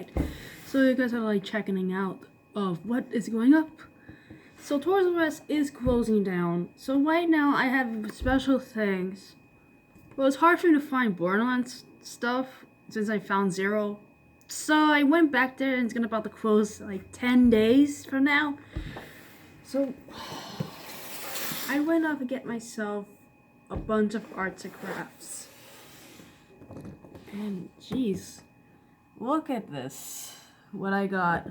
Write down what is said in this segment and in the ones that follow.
Alright, so you guys are like checking out of what is going up. So Toys R Us is closing down. So right now I have special things. Well, it's hard for me to find Borderlands stuff since I found zero. So I went back there and it's gonna about to close like 10 days from now. So I went up to get myself a bunch of arts and crafts. And jeez, look at this. What I got.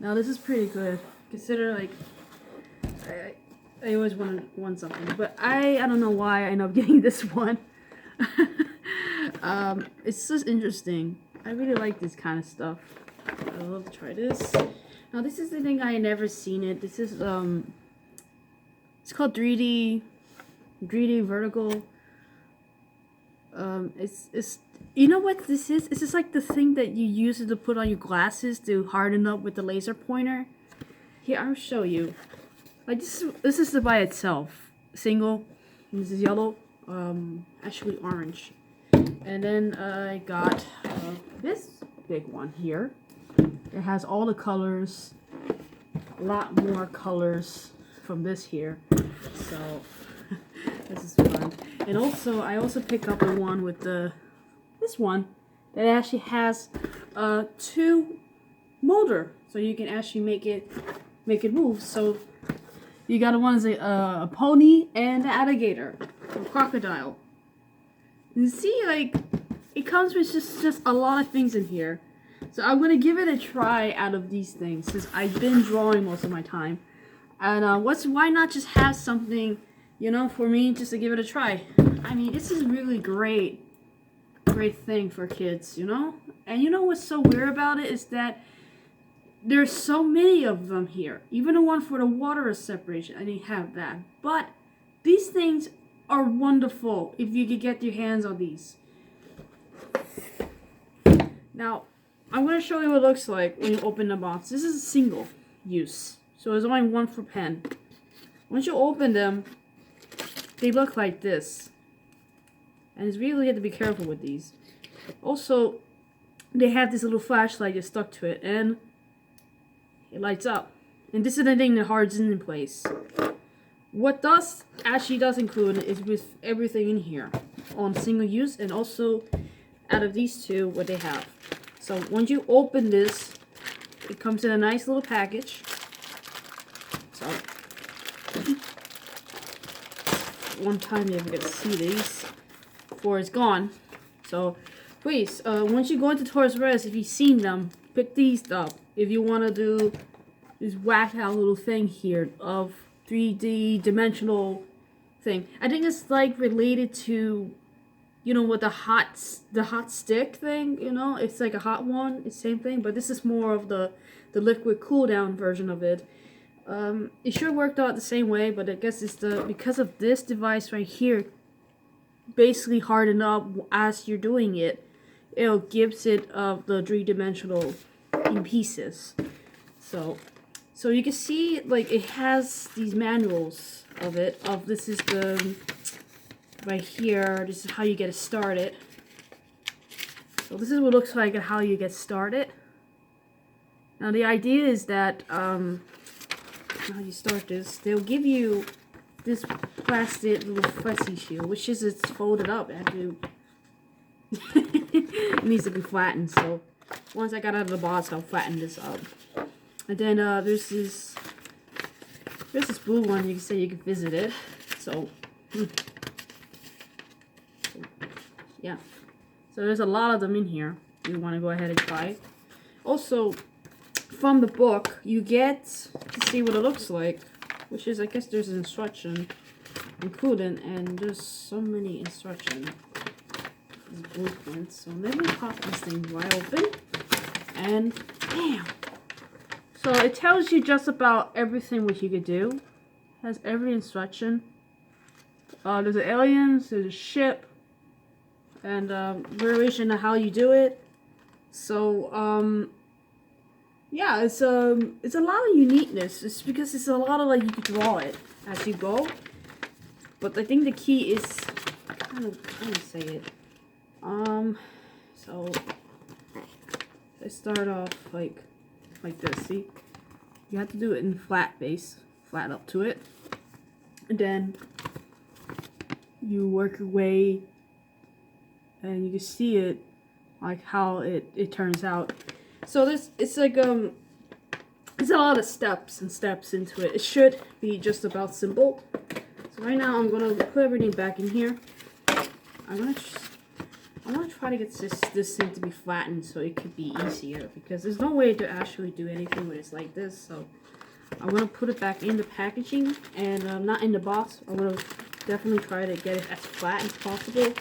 Now this is pretty good. Consider like I always want something, but I don't know why I end up getting this one. It's just interesting. I really like this kind of stuff. I love to try this. Now this is the thing I never seen it. This is it's called 3D vertical. It's you know what this is? This is like the thing that you use to put on your glasses to harden up with the laser pointer. Here, I'll show you. Like this is the by itself, single. This is yellow, actually orange. And then I got this big one here. It has all the colors, a lot more colors from this here. So this is fun. And also, I also picked up the one with this one that actually has 2 motor, so you can actually make it move. So you got one is a pony and an alligator, or crocodile. You see, like it comes with just a lot of things in here. So I'm gonna give it a try out of these things since I've been drawing most of my time. And why not just have something, you know, for me just to give it a try. I mean, this is really great thing for kids, you know? And you know what's so weird about it is that there's so many of them here. Even the one for the water separation, I didn't have that. But these things are wonderful if you could get your hands on these. Now, I'm going to show you what it looks like when you open the box. This is a single use, so there's only one for pen. Once you open them, they look like this. And it's really have to be careful with these. Also, they have this little flashlight that's stuck to it, and it lights up. And this is the thing that hardens in place. What does actually does include is with everything in here on single use, and also out of these two, what they have. So once you open this, it comes in a nice little package. So one time you're gonna see these before it's gone. So please, once you go into Toys R Us, if you've seen them, pick these up. If you want to do this whack out little thing here of 3D dimensional thing, I think it's like related to, you know, what the hot stick thing. You know, it's like a hot one. It's the same thing, but this is more of the liquid cool down version of it. It sure worked out the same way, but I guess it's because of this device right here basically harden up as you're doing it. It gives it the 3-dimensional in pieces. So you can see like it has these manuals of it. This is the right here. This is how you get it started. So this is what it looks like and how you get started. Now the idea is that how you start this, they'll give you this plastic little flexi shield, which is it's folded up and it needs to be flattened. So once I got out of the box, I'll flatten this up. And then there's this blue one. You can say you can visit it. So yeah. So there's a lot of them in here. You want to go ahead and try. Also, from the book, you get to see what it looks like, which is, I guess there's an instruction included, and there's so many instructions. Blueprints. So let me pop this thing wide open, and bam! So it tells you just about everything what you could do. It has every instruction. There's the aliens, there's a ship, and variation of how you do it. So yeah, it's a lot of uniqueness. It's because it's a lot of like you could draw it as you go. But I think the key is kind of say it. So I start off like this. See, you have to do it in flat base, flat up to it, and then you work your way, and you can see it like how it turns out. So it's like there's a lot of steps into it. It should be just about simple. So right now I'm gonna put everything back in here. I'm gonna try to get this thing to be flattened so it could be easier, because there's no way to actually do anything when it's like this. So I'm gonna put it back in the packaging and not in the box. I'm gonna definitely try to get it as flat as possible.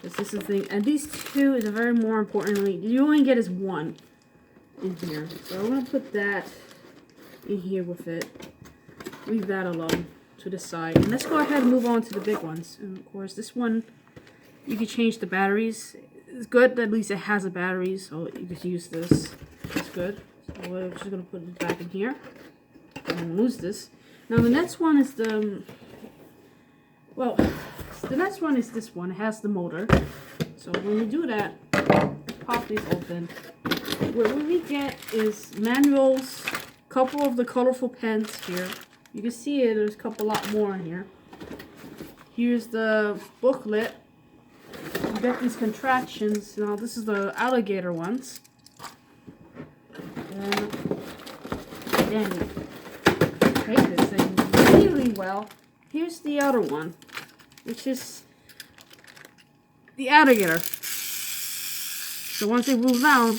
This is the thing, and these two is very more importantly. You only get is one in here, so I'm gonna put that in here with it. Leave that alone to the side, and let's go ahead and move on to the big ones. And of course, this one you can change the batteries. It's good that at least it has a battery, so you can use this. That's good. So we're just gonna put it back in here and lose this. Now the next one is the next one is this one. It has the motor. So when we do that, pop these open. What we get is manuals, couple of the colorful pens here. You can see it, there's a lot more in here. Here's the booklet. You get these contractions. Now this is the alligator ones. And again, I hate this thing really well. Here's the other one, which is the alligator. So once they move down,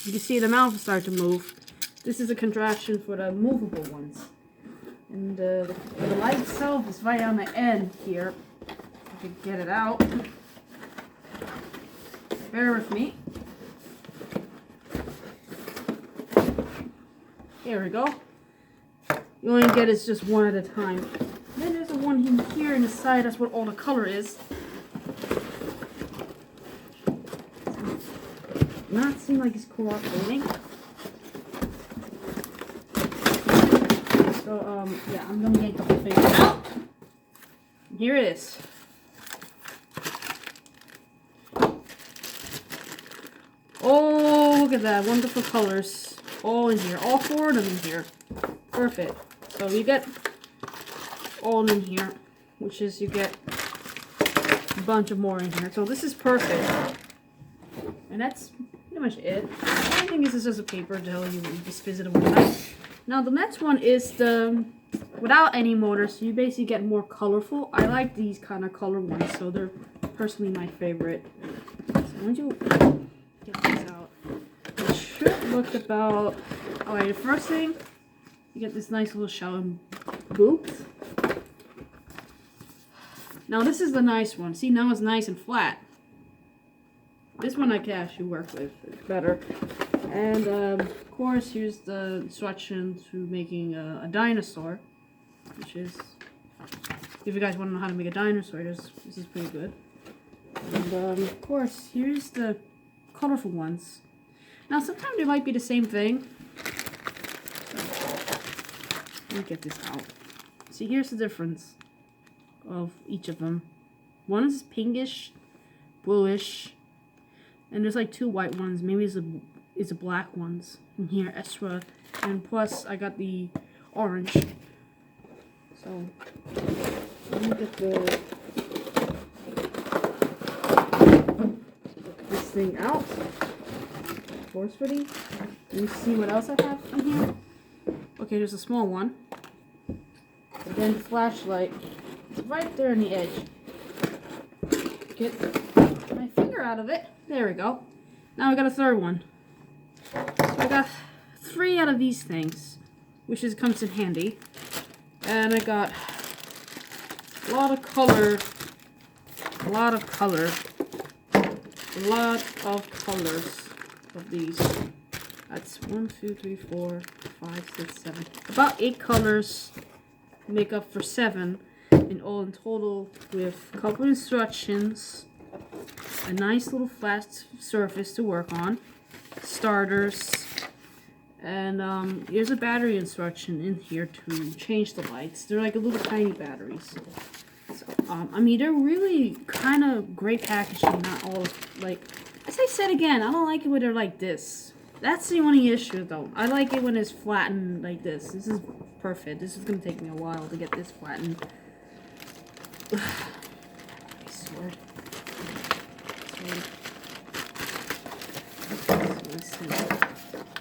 you can see the mouth start to move. This is a contraction for the movable ones. And the light itself is right on the end here. I can get it out. Bear with me. Here we go. You only get is just one at a time. Then there's a one here in the side. That's what all the color is. Not seem like it's cooperating. So yeah, I'm gonna yank the whole thing out. Here it is. Oh, look at that, wonderful colors, all in here, all four of them in here. Perfect. So you get all in here, which is you get a bunch of more in here. So this is perfect, and that's pretty much it. I think this is just a paper to tell you just visit them with. Now the next one is the without any motor, so you basically get more colorful. I like these kind of color ones, so they're personally my favorite. So once you get these out, it should look about. Alright, the first thing, you get this nice little shell and boots. Now this is the nice one. See, now it's nice and flat. This one I can actually work with better. And of course, here's the instruction to making a dinosaur, which is, if you guys want to know how to make a dinosaur, this is pretty good. And of course, here's the colorful ones. Now sometimes they might be the same thing. So, let me get this out. See, here's the difference of each of them. One is pinkish, bluish, and there's like two white ones. Maybe it's a black ones in here extra, and plus I got the orange. So let me get this thing out forcefully. Let me see what else I have in here. Okay, there's a small one. And then the flashlight is right there on the edge. Get my finger out of it. There we go. Now I got a third one. So I got 3 out of these things, which comes in handy. And I got a lot of color, a lot of colors of these. That's 1, 2, 3, 4, 5, 6, 7. About 8 colors make up for 7 in all in total, with a couple instructions, a nice little flat surface to work on, starters, and here's a battery instruction in here to change the lights. They're like a little tiny batteries. So, I mean, they're really kind of great packaging. Not all like As I said again, I don't like it when they're like this. That's the only issue though. I like it when it's flattened like this. This is perfect. This is gonna take me a while to get this flattened. My sword.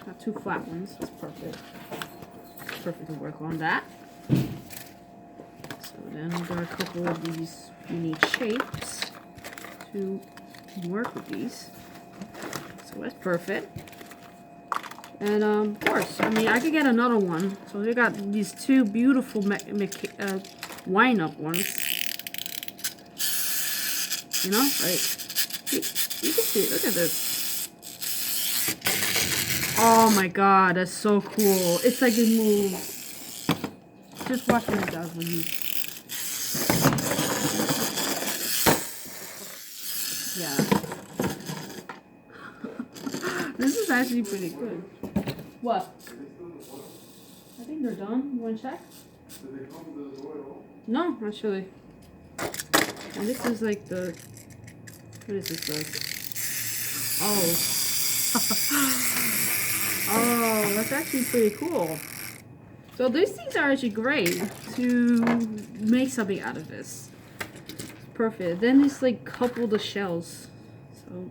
Not two flat ones. That's perfect. Perfect to work on that. So then we got a couple of these unique shapes to work with these. So that's perfect. And of course, I mean, I could get another one. So we got these two beautiful wind-up ones. You know, like you can see. Look at this. Oh my god, that's so cool. It's like it moves. Just watch what it does when you... Yeah. This is actually pretty good. What? I think they're done. You want to check? No, actually. And this is like the... What is this? Oh. Oh, that's actually pretty cool. So these things are actually great to make something out of this. Perfect. Then just like couple the shells. So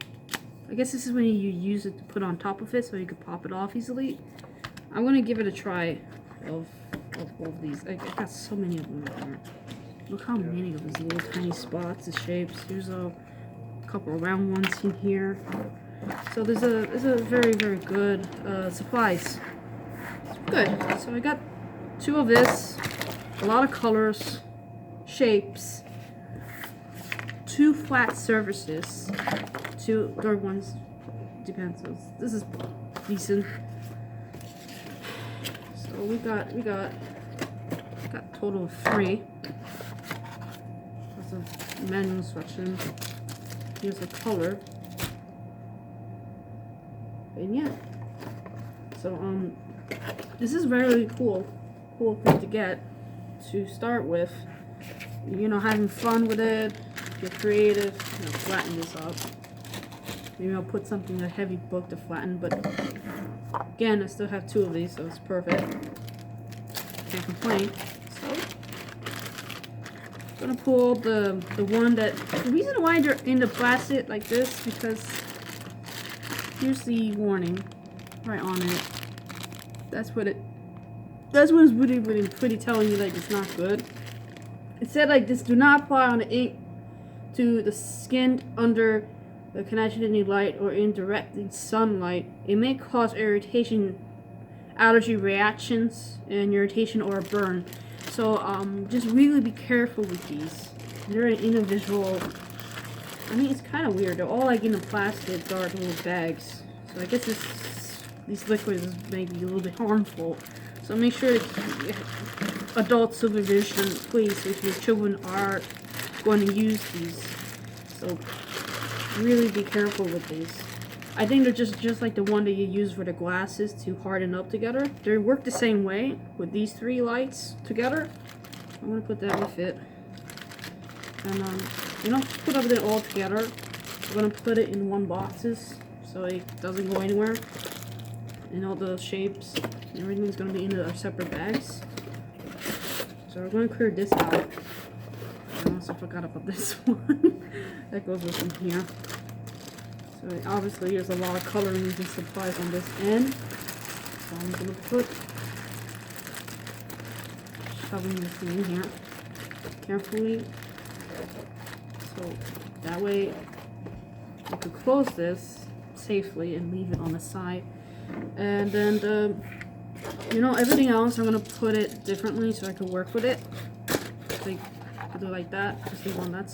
I guess this is when you use it to put on top of it so you can pop it off easily. I'm gonna give it a try of all of these. I got so many of them in here. Look how many of these little tiny spots, the shapes. Here's a couple of round ones in here. So there's a very, very good supplies. Good. So I got two of this, a lot of colors, shapes, two flat surfaces, two third ones, depends. This is decent. So we got a total of 3. That's a manual instruction. Here's a color. And yeah, so this is very cool thing to get to start with. You know, having fun with it, get creative. You know, flatten this up. Maybe I'll put something a heavy book to flatten, but again, I still have 2 of these, so it's perfect. Can't complain. So I'm gonna pull the one that the reason why they're in the plastic like this because. Here's the warning right on it. That's what it's pretty telling you like it's not good. It said like this: do not apply on the ink to the skin under the connection any light or in direct sunlight. It may cause irritation, allergy reactions, and irritation or a burn. So just really be careful with these. They're an individual. I mean, it's kind of weird. They're all like in the plastic dark little bags. So I guess these liquids may be a little bit harmful. So make sure to adult supervision, please, if your children are going to use these. So really be careful with these. I think they're just like the one that you use for the glasses to harden up together. They work the same way with these 3 lights together. I'm gonna put that with it. And you know, put everything all together. I'm gonna put it in one boxes so it doesn't go anywhere. And all the shapes, everything's gonna be in our separate bags. So we're gonna clear this out. I also forgot about this one. That goes with in here. So obviously there's a lot of colorings and supplies on this end. So I'm gonna put shoving this thing in here carefully. So that way you can close this safely and leave it on the side. And then you know, everything else I'm gonna put it differently so I can work with it. Like do it like that, just leave on that side.